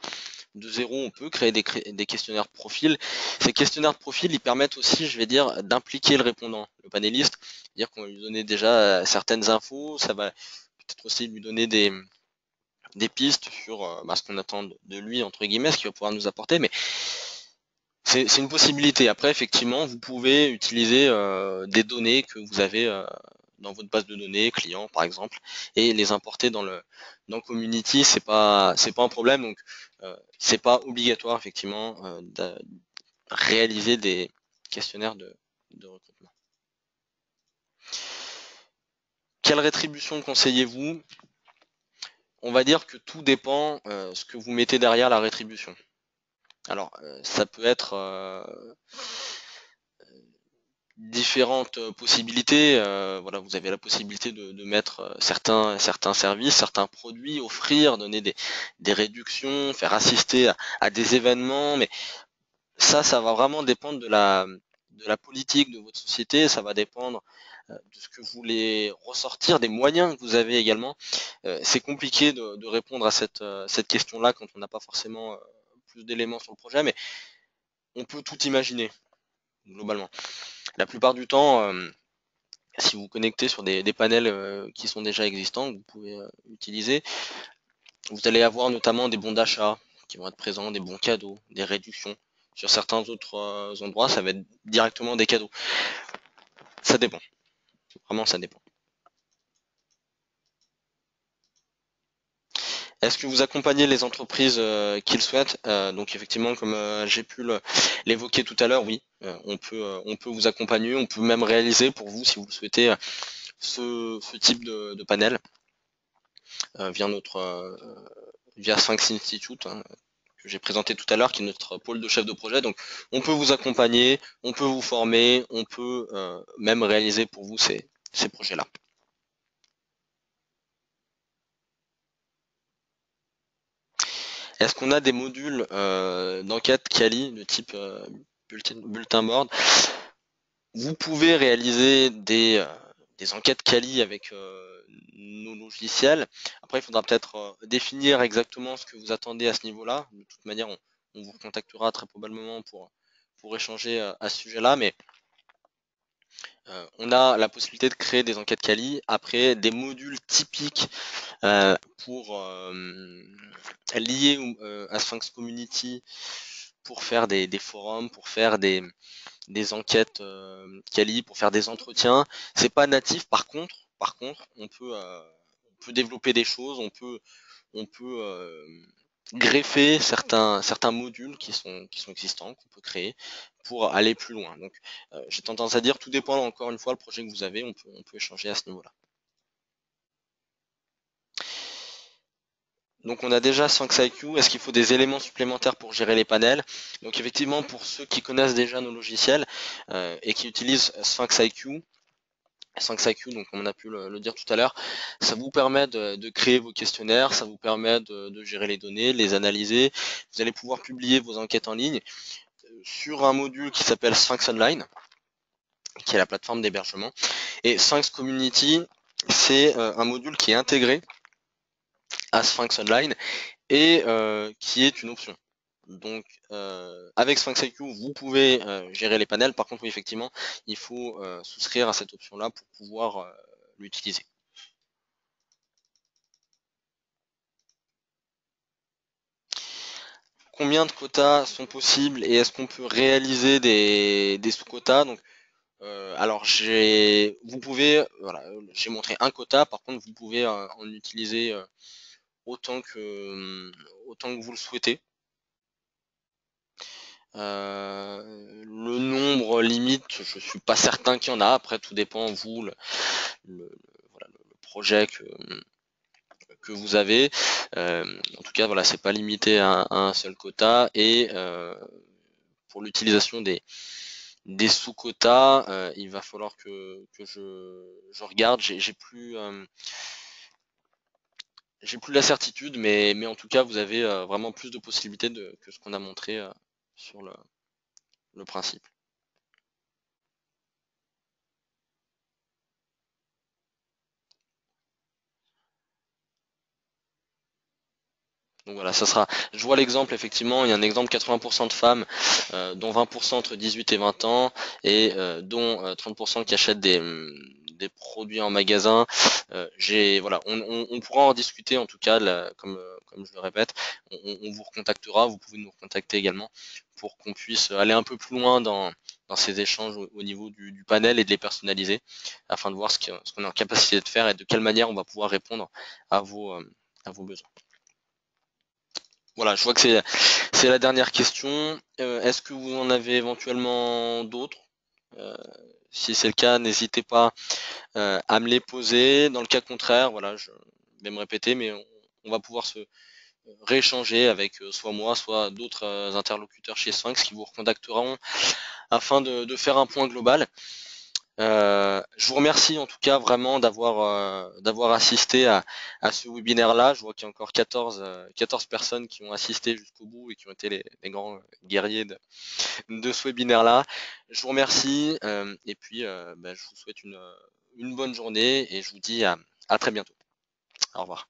de zéro, on peut créer des questionnaires de profil. Ces questionnaires de profil, ils permettent aussi, je vais dire, d'impliquer le répondant, le panéliste. C'est-à-dire qu'on va lui donner déjà certaines infos, ça va peut-être aussi lui donner des pistes sur ce qu'on attend de lui, entre guillemets, ce qu'il va pouvoir nous apporter, mais c'est une possibilité. Après, effectivement, vous pouvez utiliser des données que vous avez dans votre base de données, client par exemple, et les importer dans Community, c'est pas un problème. Donc, c'est pas obligatoire effectivement de réaliser des questionnaires de recrutement. Quelle rétribution conseillez-vous? On va dire que tout dépend ce que vous mettez derrière la rétribution. Alors, ça peut être différentes possibilités. Voilà, vous avez la possibilité de mettre certains services, certains produits, offrir, donner des réductions, faire assister à des événements, mais ça va vraiment dépendre de la politique de votre société, ça va dépendre de ce que vous voulez ressortir, des moyens que vous avez également. C'est compliqué de répondre à cette question-là quand on n'a pas forcément plus d'éléments sur le projet, mais on peut tout imaginer, globalement. La plupart du temps, si vous vous connectez sur des panels qui sont déjà existants, que vous pouvez utiliser, vous allez avoir notamment des bons d'achat qui vont être présents, des bons cadeaux, des réductions. Sur certains autres endroits, ça va être directement des cadeaux. Ça dépend. Vraiment, ça dépend. Est-ce que vous accompagnez les entreprises qui le souhaitent? Donc effectivement, comme j'ai pu l'évoquer tout à l'heure, oui, on peut vous accompagner, on peut même réaliser pour vous, si vous le souhaitez, ce type de panel via via Sphinx Institute, hein, que j'ai présenté tout à l'heure, qui est notre pôle de chef de projet. Donc on peut vous accompagner, on peut vous former, on peut même réaliser pour vous ces projets-là. Est-ce qu'on a des modules d'enquête Kali de type bulletin board? Vous pouvez réaliser des enquêtes Kali avec nos logiciels. Après, il faudra peut-être définir exactement ce que vous attendez à ce niveau-là. De toute manière, on vous contactera très probablement pour échanger à ce sujet-là, mais on a la possibilité de créer des enquêtes quali, après des modules typiques pour liés à Sphinx Community, pour faire des forums, pour faire des enquêtes quali, pour faire des entretiens. C'est pas natif, par contre, on peut développer des choses, on peut greffer certains modules qui sont existants, qu'on peut créer pour aller plus loin. Donc j'ai tendance à dire, tout dépend encore une fois le projet que vous avez, on peut échanger à ce niveau-là. Donc on a déjà Sphinx IQ. Est-ce qu'il faut des éléments supplémentaires pour gérer les panels? Donc effectivement, pour ceux qui connaissent déjà nos logiciels et qui utilisent Sphinx IQ, donc comme on a pu le dire tout à l'heure, ça vous permet de créer vos questionnaires, ça vous permet de gérer les données, de les analyser. Vous allez pouvoir publier vos enquêtes en ligne sur un module qui s'appelle Sphinx Online, qui est la plateforme d'hébergement. Et Sphinx Community, c'est un module qui est intégré à Sphinx Online et qui est une option. Donc avec Sphinx IQ, vous pouvez gérer les panels. Par contre, oui, effectivement, il faut souscrire à cette option-là pour pouvoir l'utiliser. Combien de quotas sont possibles et est-ce qu'on peut réaliser des sous-quotas? Donc, alors vous pouvez, voilà, j'ai montré un quota. Par contre, vous pouvez en utiliser autant que vous le souhaitez. Le nombre limite, je suis pas certain qu'il y en a. Après, tout dépend vous voilà, le projet que vous avez. En tout cas, voilà, c'est pas limité à un seul quota. Et pour l'utilisation des sous-quotas, il va falloir que je regarde. J'ai plus la certitude, mais en tout cas, vous avez vraiment plus de possibilités que ce qu'on a montré sur le principe. Donc voilà, ça sera. Je vois l'exemple, effectivement, il y a un exemple 80% de femmes, dont 20% entre 18 et 20 ans, et dont 30% qui achètent des produits en magasin. Voilà, on pourra en discuter en tout cas, comme je le répète, on vous recontactera, vous pouvez nous recontacter également pour qu'on puisse aller un peu plus loin dans ces échanges au niveau du panel et de les personnaliser, afin de voir ce qu'on est en capacité de faire et de quelle manière on va pouvoir répondre à vos besoins. Voilà, je vois que c'est la dernière question. Est-ce que vous en avez éventuellement d'autres? Euh, Si c'est le cas, n'hésitez pas à me les poser. Dans le cas contraire, voilà, je vais me répéter, mais on va pouvoir se rééchanger avec soit moi, soit d'autres interlocuteurs chez Sphinx qui vous recontacteront afin de faire un point global. Je vous remercie en tout cas vraiment d'avoir assisté à ce webinaire-là. Je vois qu'il y a encore 14 personnes qui ont assisté jusqu'au bout et qui ont été les grands guerriers de ce webinaire-là. Je vous remercie et puis je vous souhaite une bonne journée et je vous dis à très bientôt. Au revoir.